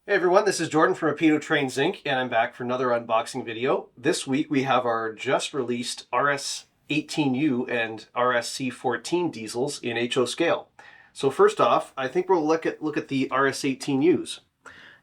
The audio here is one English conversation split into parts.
Hey everyone, this is Jordan from Rapino Trains Inc. and I'm back for another unboxing video. This week we have our just released RS-18u and RSC-14 diesels in HO scale. So first off, I think we'll look at the RS-18us.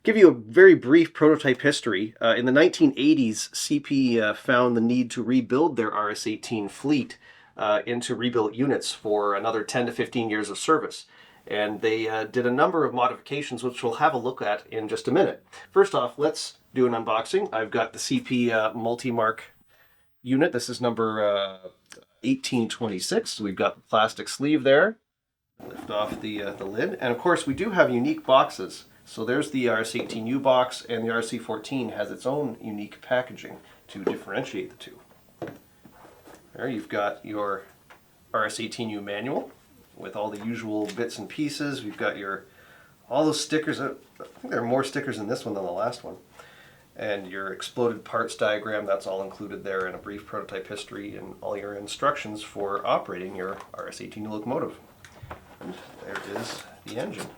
Give you a very brief prototype history. In the 1980s, CP found the need to rebuild their RS-18 fleet into rebuilt units for another 10 to 15 years of service. And they did a number of modifications, which we'll have a look at in just a minute. First off, let's do an unboxing. I've got the CP multi-mark unit. This is number 1826. So we've got the plastic sleeve there. Lift off the lid. And of course, we do have unique boxes. So there's the RS-18u box, and the RSC-14 has its own unique packaging to differentiate the two. There you've got your RS-18u manual with all the usual bits and pieces. We've got all those stickers. I think there are more stickers in this one than the last one. And your exploded parts diagram, that's all included there, in a brief prototype history and all your instructions for operating your RS-18 locomotive. And there is the engine.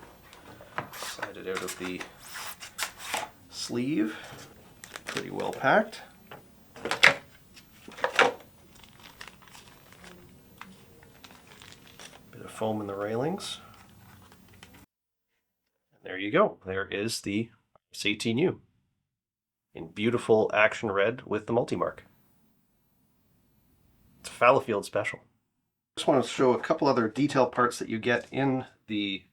Slide it out of the sleeve. Pretty well packed. Foam in the railings. And there you go. There is the RS-18u in beautiful action red with the multi-mark. It's a Fallowfield special. Just want to show a couple other detail parts that you get in the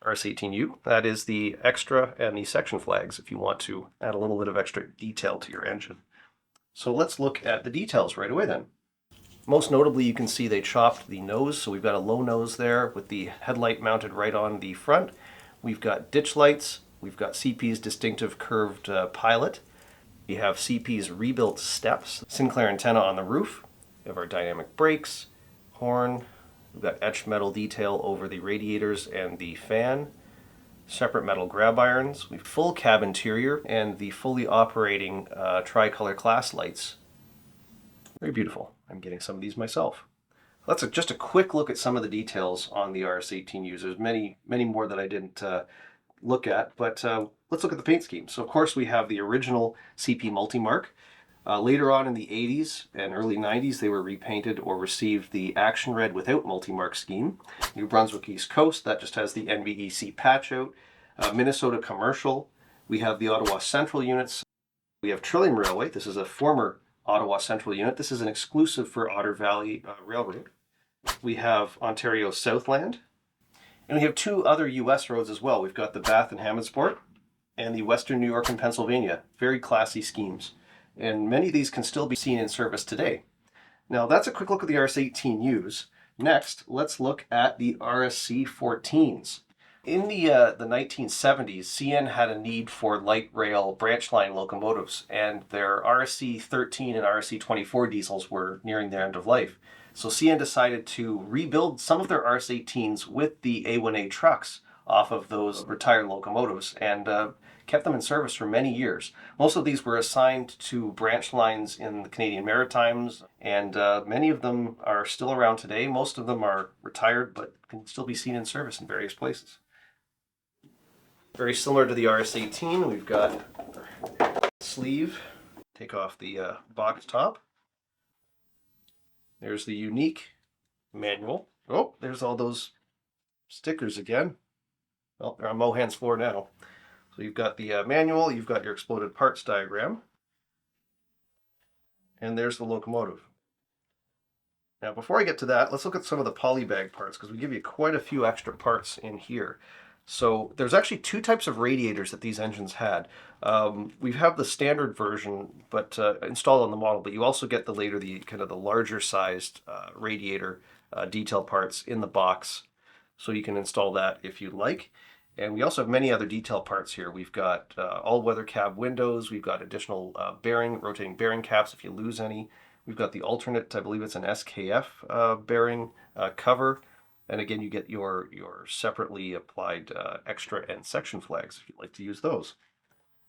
RS-18u. That is the extra and the section flags if you want to add a little bit of extra detail to your engine. So let's look at the details right away then. Most notably, you can see they chopped the nose, so we've got a low nose there with the headlight mounted right on the front. We've got ditch lights, we've got CP's distinctive curved pilot. We have CP's rebuilt steps, Sinclair antenna on the roof. We have our dynamic brakes, horn. We've got etched metal detail over the radiators and the fan. Separate metal grab irons. We've full cab interior and the fully operating tricolor class lights. Very beautiful. I'm getting some of these myself. That's just a quick look at some of the details on the RS-18us. There's many more that I didn't look at, but let's look at the paint scheme. So of course we have the original CP multi-mark. Later on in the 80s and early 90s, they were repainted or received the action red without multi-mark scheme. New Brunswick East Coast, that just has the NVEC patch out. Minnesota Commercial, we have the Ottawa Central units. We have Trillium Railway. This is a former Ottawa Central unit. This is an exclusive for Otter Valley Railroad. We have Ontario Southland. And we have two other U.S. roads as well. We've got the Bath and Hammondsport and the Western New York and Pennsylvania. Very classy schemes. And many of these can still be seen in service today. Now that's a quick look at the RS-18us. Next, let's look at the RSC-14s. In the 1970s, CN had a need for light rail branch line locomotives, and their RSC-13 and RSC-24 diesels were nearing their end of life. So CN decided to rebuild some of their RS-18s with the A1A trucks off of those retired locomotives and kept them in service for many years. Most of these were assigned to branch lines in the Canadian Maritimes, and many of them are still around today. Most of them are retired, but can still be seen in service in various places. Very similar to the RS-18, we've got sleeve. Take off the box top. There's the unique manual. Oh, there's all those stickers again. Well, they're on Mohan's floor now. So you've got the manual, you've got your exploded parts diagram, and there's the locomotive. Now, before I get to that, let's look at some of the polybag parts, because we give you quite a few extra parts in here. So there's actually two types of radiators that these engines had. We have the standard version, but installed on the model, but you also get the kind of the larger sized radiator detail parts in the box. So you can install that if you like. And we also have many other detail parts here. We've got all-weather cab windows. We've got additional rotating bearing caps if you lose any. We've got the alternate, I believe it's an SKF bearing cover. And again, you get your separately applied extra and section flags if you'd like to use those.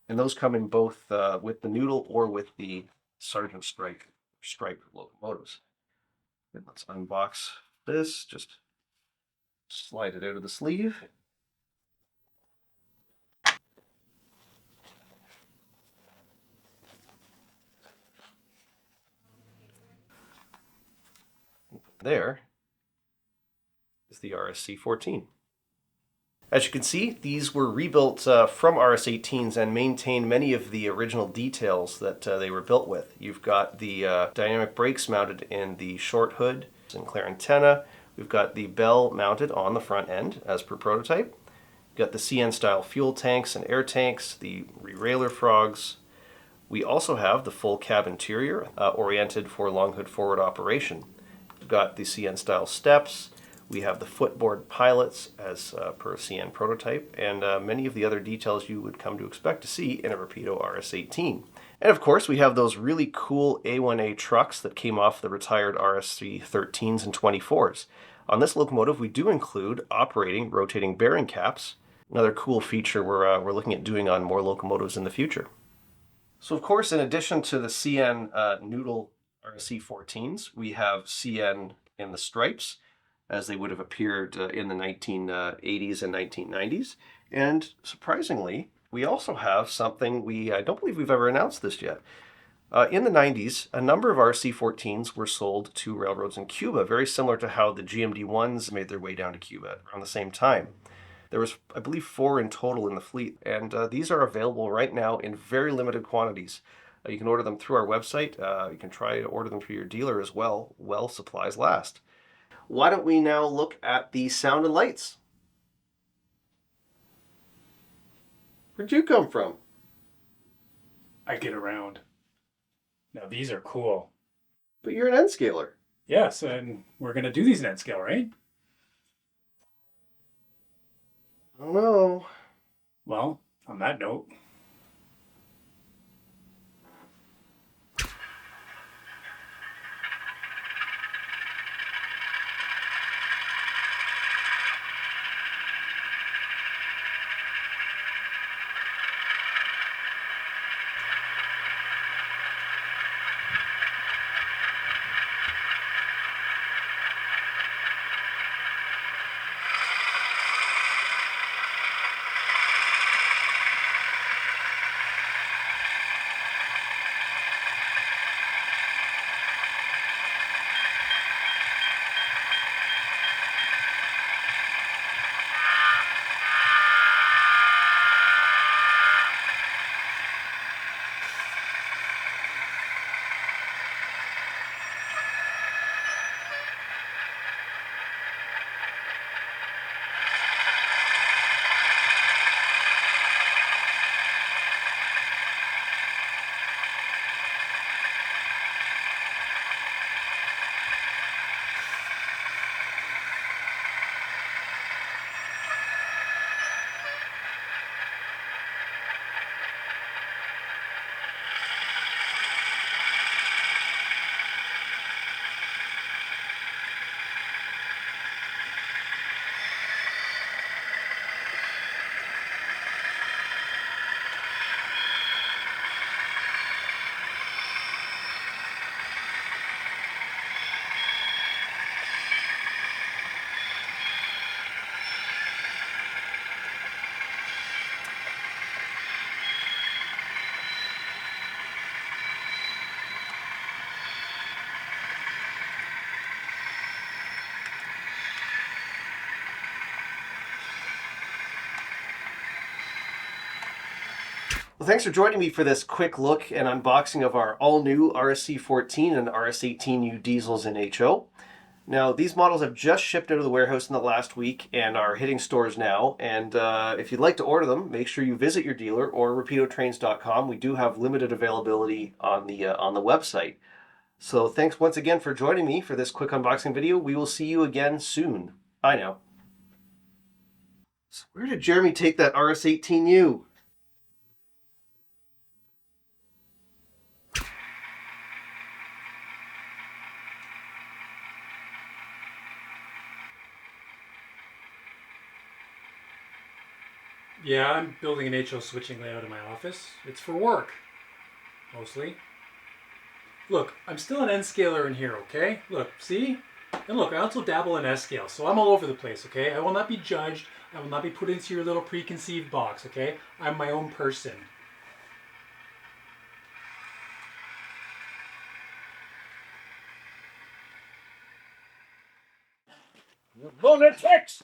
And those come in both with the noodle or with the Sergeant stripe locomotives. And let's unbox this. Just slide it out of the sleeve. There is the RSC-14. As you can see, these were rebuilt from RS-18s and maintain many of the original details that they were built with. You've got the dynamic brakes mounted in the short hood, Sinclair antenna. We've got the bell mounted on the front end as per prototype. We've got the CN style fuel tanks and air tanks, the rerailer frogs. We also have the full cab interior oriented for long hood forward operation. We've got the CN style steps. We have the footboard pilots as per CN prototype, and many of the other details you would come to expect to see in a Rapido RS-18. And of course, we have those really cool A1A trucks that came off the retired RSC-13s and 24s. On this locomotive, we do include operating rotating bearing caps, another cool feature we're looking at doing on more locomotives in the future. So of course, in addition to the CN Noodle RSC-14s, we have CN in the stripes, as they would have appeared in the 1980s and 1990s. And surprisingly, we also have something I don't believe we've ever announced this yet. In the 90s, a number of RSC-14s were sold to railroads in Cuba, very similar to how the GMD-1s made their way down to Cuba around the same time. There was, I believe, 4 in total in the fleet, and these are available right now in very limited quantities. You can order them through our website. You can try to order them through your dealer as well, while supplies last. Why don't we now look at the sound and lights? Where'd you come from? I get around. Now these are cool. But you're an N-scaler. Yes, and we're going to do these in N-scale, right? I don't know. Well, on that note, Well, thanks for joining me for this quick look and unboxing of our all-new RSC-14 and RS-18u diesels in HO. Now, these models have just shipped out of the warehouse in the last week and are hitting stores now. And if you'd like to order them, make sure you visit your dealer or rapidotrains.com. We do have limited availability on the website. So thanks once again for joining me for this quick unboxing video. We will see you again soon. Bye now. So where did Jeremy take that RS-18u? yeah, I'm building an HO switching layout in my office. It's for work, mostly. Look, I'm still an N-scaler in here, okay? Look, see? And look, I also dabble in S-scale, so I'm all over the place, okay? I will not be judged. I will not be put into your little preconceived box, okay? I'm my own person. You lunatics!